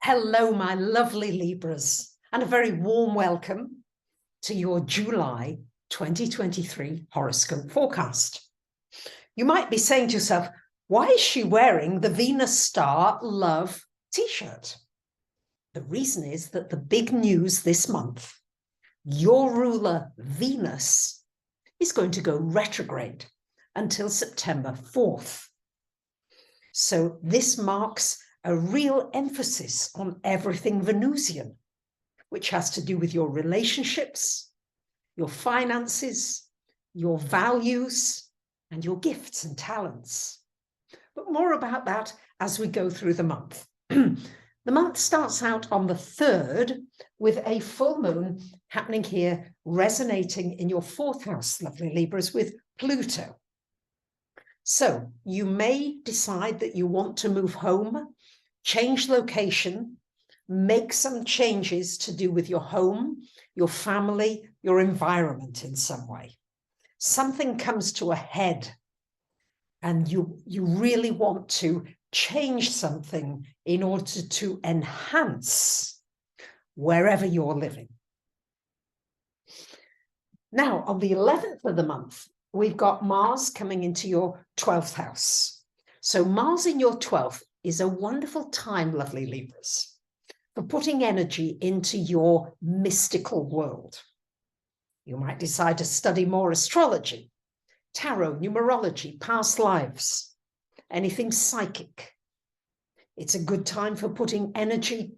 Hello, my lovely Libras, and a very warm welcome to your July 2023 horoscope forecast. You might be saying to yourself, why is she wearing the Venus Star Love t-shirt? The reason is that the big news this month, your ruler Venus is going to go retrograde until September 4th. So this marks a real emphasis on everything Venusian, which has to do with your relationships, your finances, your values, and your gifts and talents. But more about that as we go through the month. The month starts out on the 3rd with a full moon happening here, resonating in your 4th house, lovely Libras, with Pluto. So you may decide that you want to move home, change location, make some changes to do with your home, your family, your environment in some way. Something comes to a head and you really want to change something in order to enhance wherever you're living. Now, on the 11th of the month, we've got Mars coming into your 12th house. So Mars in your 12th is a wonderful time, lovely Libras, for putting energy into your mystical world. You might decide to study more astrology, tarot, numerology, past lives, anything psychic. It's a good time for putting energy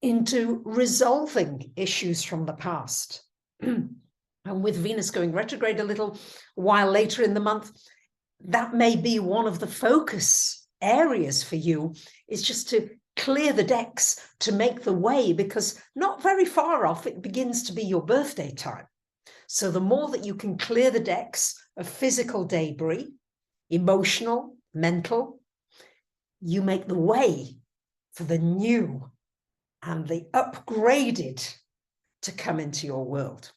into resolving issues from the past. And with Venus going retrograde a little while later in the month, that may be one of the focus areas for you, is just to clear the decks, to make the way, because not very far off, it begins to be your birthday time. So the more that you can clear the decks of physical debris, emotional, mental, you make the way for the new and the upgraded to come into your world.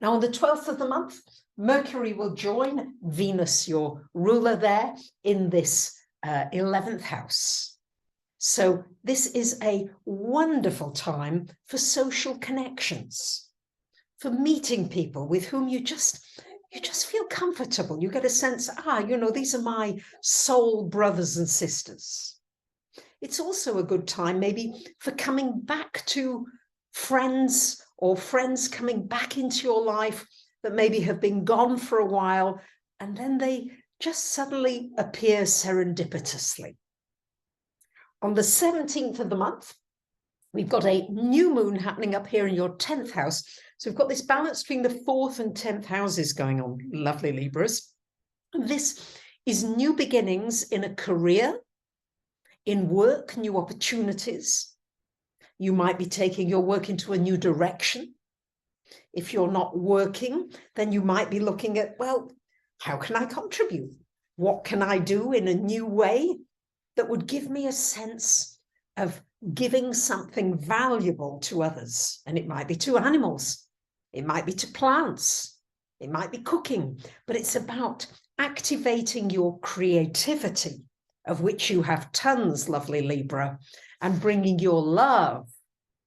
Now, on the 12th of the month, Mercury will join Venus, your ruler there, in this 11th house. So this is a wonderful time for social connections, for meeting people with whom you just feel comfortable. You get a sense, these are my soul brothers and sisters. It's also a good time maybe for coming back to friends, or friends coming back into your life that maybe have been gone for a while, and then they just suddenly appear serendipitously. On the 17th of the month, we've got a new moon happening up here in your 10th house. So we've got this balance between the 4th and 10th houses going on, lovely Libras. And this is new beginnings in a career, in work, new opportunities. You might be taking your work into a new direction. If you're not working, then you might be looking at, well, how can I contribute? What can I do in a new way that would give me a sense of giving something valuable to others? And it might be to animals. It might be to plants. It might be cooking. But it's about activating your creativity, of which you have tons, lovely Libra, and bringing your love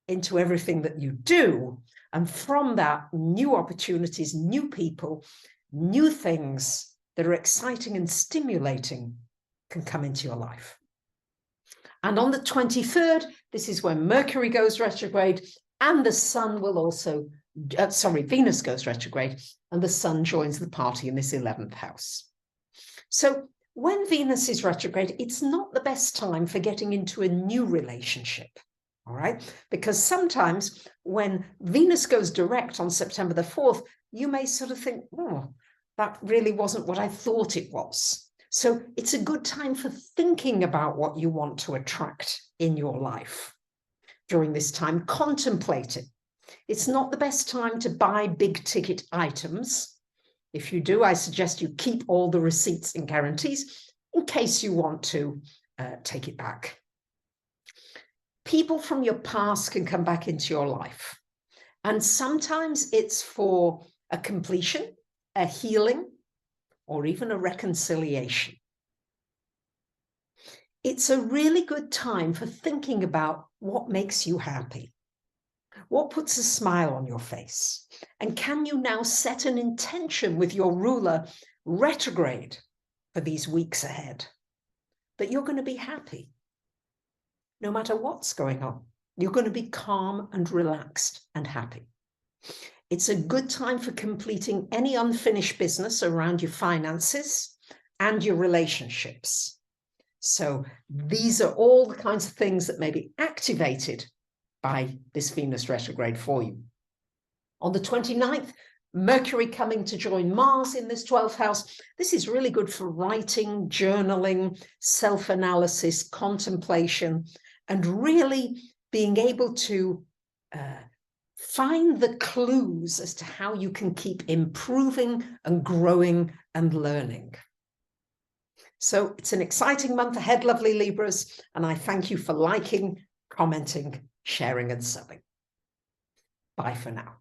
into everything that you do. And from that, new opportunities, new people, new things that are exciting and stimulating can come into your life. And on the 23rd, this is when Mercury goes retrograde, and the sun will also, Venus goes retrograde, and the sun joins the party in this 11th house. So when Venus is retrograde, it's not the best time for getting into a new relationship, all right? Because sometimes when Venus goes direct on September the 4th, you may sort of think, oh, that really wasn't what I thought it was. So it's a good time for thinking about what you want to attract in your life. During this time, contemplate it. It's not the best time to buy big ticket items. If you do, I suggest you keep all the receipts and guarantees in case you want to take it back. People from your past can come back into your life. And sometimes it's for a completion, a healing, or even a reconciliation. It's a really good time for thinking about what makes you happy. What puts a smile on your face? And can you now set an intention with your ruler retrograde for these weeks ahead? That you're going to be happy. No matter what's going on, you're going to be calm and relaxed and happy. It's a good time for completing any unfinished business around your finances and your relationships. So these are all the kinds of things that may be activated by this Venus retrograde for you. On the 29th, Mercury coming to join Mars in this 12th house. This is really good for writing, journaling, self-analysis, contemplation, and really being able to find the clues as to how you can keep improving and growing and learning. So it's an exciting month ahead, lovely Libras, and I thank you for liking, commenting, sharing, and subbing. Bye for now.